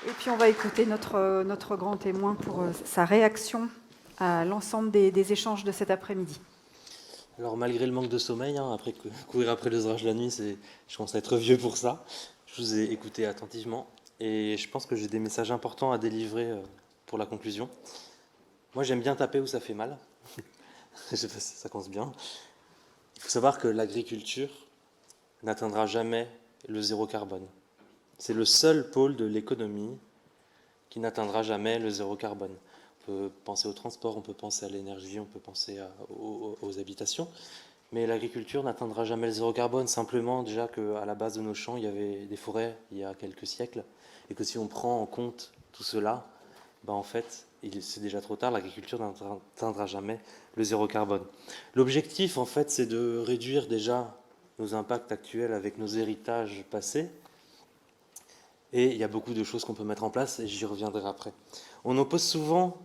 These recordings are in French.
Et puis on va écouter notre grand témoin pour sa réaction à l'ensemble des échanges de cet après-midi. Alors malgré le manque de sommeil, courir après les orages la nuit, je commence à être vieux pour ça. Je vous ai écouté attentivement et je pense que j'ai des messages importants à délivrer pour la conclusion. Moi j'aime bien taper où ça fait mal. Je sais pas si ça commence bien. Il faut savoir que l'agriculture n'atteindra jamais le zéro carbone. C'est le seul pôle de l'économie qui n'atteindra jamais le zéro carbone. On peut penser au transport, on peut penser à l'énergie, on peut penser aux habitations, mais l'agriculture n'atteindra jamais le zéro carbone, simplement déjà qu'à la base de nos champs, il y avait des forêts il y a quelques siècles, et que si on prend en compte tout cela, en fait, c'est déjà trop tard, l'agriculture n'atteindra jamais le zéro carbone. L'objectif, en fait, c'est de réduire déjà nos impacts actuels avec nos héritages passés, et il y a beaucoup de choses qu'on peut mettre en place, et j'y reviendrai après. On oppose souvent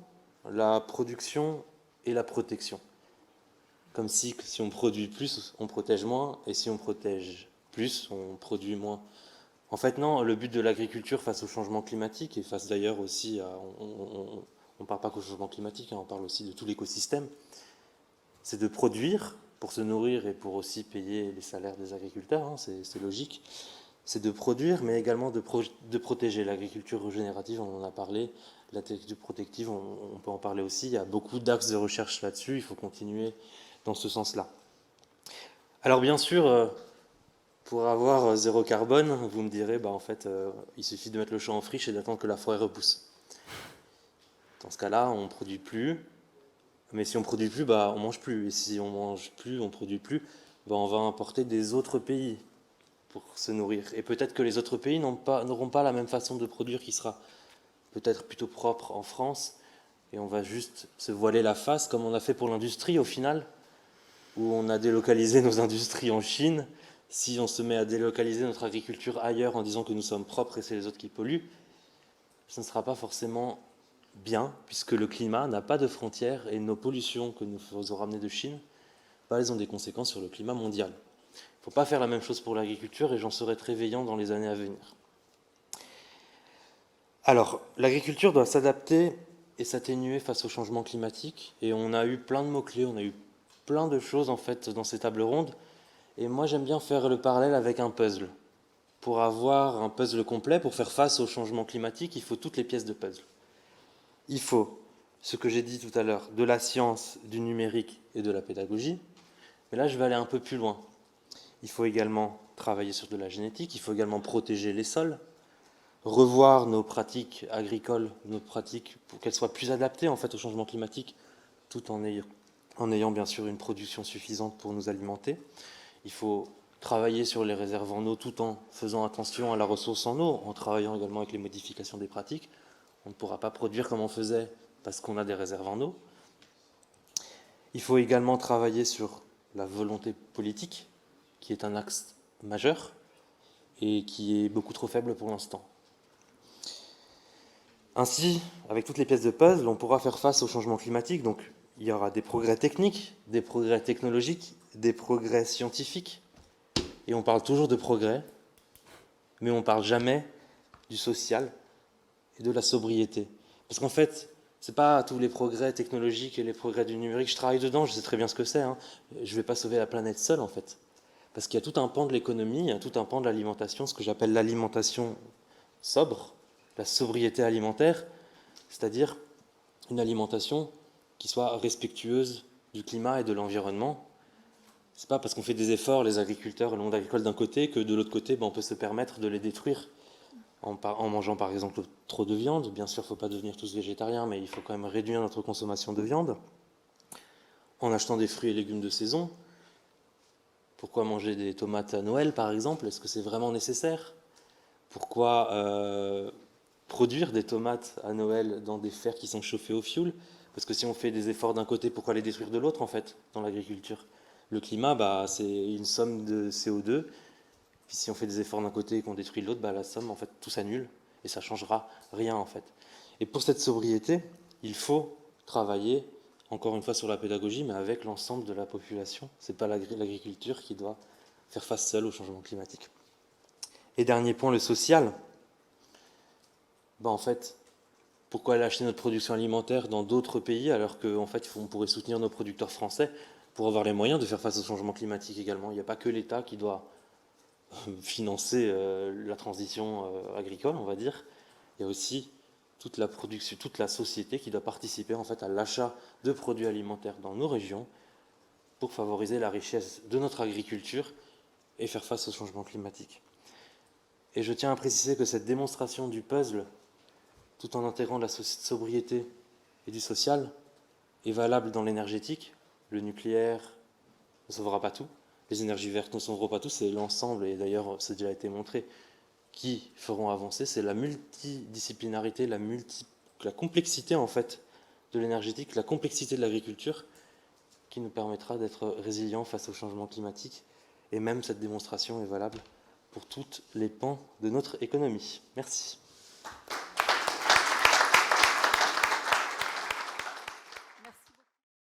la production et la protection. Comme si on produit plus, on protège moins, et si on protège plus, on produit moins. En fait, non, le but de l'agriculture face au changement climatique, et face d'ailleurs aussi à... On ne parle pas qu'au changement climatique, on parle aussi de tout l'écosystème, c'est de produire pour se nourrir et pour aussi payer les salaires des agriculteurs, c'est logique. C'est de produire, mais également de protéger. L'agriculture régénérative, on en a parlé, l'agriculture protective, on peut en parler aussi. Il y a beaucoup d'axes de recherche là-dessus, il faut continuer dans ce sens-là. Alors bien sûr, pour avoir zéro carbone, vous me direz, en fait, il suffit de mettre le champ en friche et d'attendre que la forêt repousse. Dans ce cas-là, on ne produit plus, mais si on ne produit plus, on mange plus. Et si on mange plus, on ne produit plus, on va importer des autres pays pour se nourrir. Et peut-être que les autres pays n'auront pas la même façon de produire qui sera peut-être plutôt propre en France, et on va juste se voiler la face, comme on a fait pour l'industrie au final, où on a délocalisé nos industries en Chine. Si on se met à délocaliser notre agriculture ailleurs en disant que nous sommes propres et c'est les autres qui polluent, ce ne sera pas forcément bien, puisque le climat n'a pas de frontières et nos pollutions que nous faisons ramener de Chine, elles ont des conséquences sur le climat mondial. Il ne faut pas faire la même chose pour l'agriculture et j'en serai très veillant dans les années à venir. Alors, l'agriculture doit s'adapter et s'atténuer face au changement climatique. Et on a eu plein de mots-clés, on a eu plein de choses en fait dans ces tables rondes. Et moi, j'aime bien faire le parallèle avec un puzzle. Pour avoir un puzzle complet, pour faire face au changement climatique, il faut toutes les pièces de puzzle. Il faut, ce que j'ai dit tout à l'heure, de la science, du numérique et de la pédagogie. Mais là, je vais aller un peu plus loin. Il faut également travailler sur de la génétique, il faut également protéger les sols, revoir nos pratiques agricoles, nos pratiques pour qu'elles soient plus adaptées en fait au changement climatique, tout en ayant bien sûr une production suffisante pour nous alimenter. Il faut travailler sur les réserves en eau tout en faisant attention à la ressource en eau, en travaillant également avec les modifications des pratiques. On ne pourra pas produire comme on faisait parce qu'on a des réserves en eau. Il faut également travailler sur la volonté politique, qui est un axe majeur et qui est beaucoup trop faible pour l'instant. Ainsi, avec toutes les pièces de puzzle, on pourra faire face au changement climatique. Donc, il y aura des progrès techniques, des progrès technologiques, des progrès scientifiques. Et on parle toujours de progrès, mais on ne parle jamais du social et de la sobriété. Parce qu'en fait, ce n'est pas tous les progrès technologiques et les progrès du numérique. Je travaille dedans, je sais très bien ce que c'est. Je ne vais pas sauver la planète seule, en fait. Parce qu'il y a tout un pan de l'économie, il y a tout un pan de l'alimentation, ce que j'appelle l'alimentation sobre, la sobriété alimentaire, c'est-à-dire une alimentation qui soit respectueuse du climat et de l'environnement. Ce n'est pas parce qu'on fait des efforts, les agriculteurs et le monde agricole d'un côté, que de l'autre côté, on peut se permettre de les détruire en mangeant par exemple trop de viande. Bien sûr, il ne faut pas devenir tous végétariens, mais il faut quand même réduire notre consommation de viande. En achetant des fruits et légumes de saison. Pourquoi manger des tomates à Noël, par exemple? Est-ce que c'est vraiment nécessaire? Pourquoi produire des tomates à Noël dans des fers qui sont chauffés au fioul? Parce que si on fait des efforts d'un côté, pourquoi les détruire de l'autre, en fait, dans l'agriculture? Le climat, c'est une somme de CO2. Puis si on fait des efforts d'un côté et qu'on détruit l'autre, la somme, en fait, tout s'annule. Et ça ne changera rien, en fait. Et pour cette sobriété, il faut travailler, encore une fois, sur la pédagogie, mais avec l'ensemble de la population. Ce n'est pas l'agriculture qui doit faire face seule au changement climatique. Et dernier point, le social. en fait, pourquoi aller acheter notre production alimentaire dans d'autres pays alors qu'en fait, on pourrait soutenir nos producteurs français pour avoir les moyens de faire face au changement climatique également. Il n'y a pas que l'État qui doit financer la transition agricole, on va dire. Il y a aussi toute la production, toute la société qui doit participer en fait à l'achat de produits alimentaires dans nos régions pour favoriser la richesse de notre agriculture et faire face au changement climatique. Et je tiens à préciser que cette démonstration du puzzle, tout en intégrant de la sobriété et du social, est valable dans l'énergétique. Le nucléaire ne sauvera pas tout, les énergies vertes ne sauveront pas tout, c'est l'ensemble, et d'ailleurs c'est déjà été montré, qui feront avancer, c'est la multidisciplinarité, la complexité en fait de l'énergétique, la complexité de l'agriculture qui nous permettra d'être résilients face au changement climatique. Et même cette démonstration est valable pour toutes les pans de notre économie. Merci.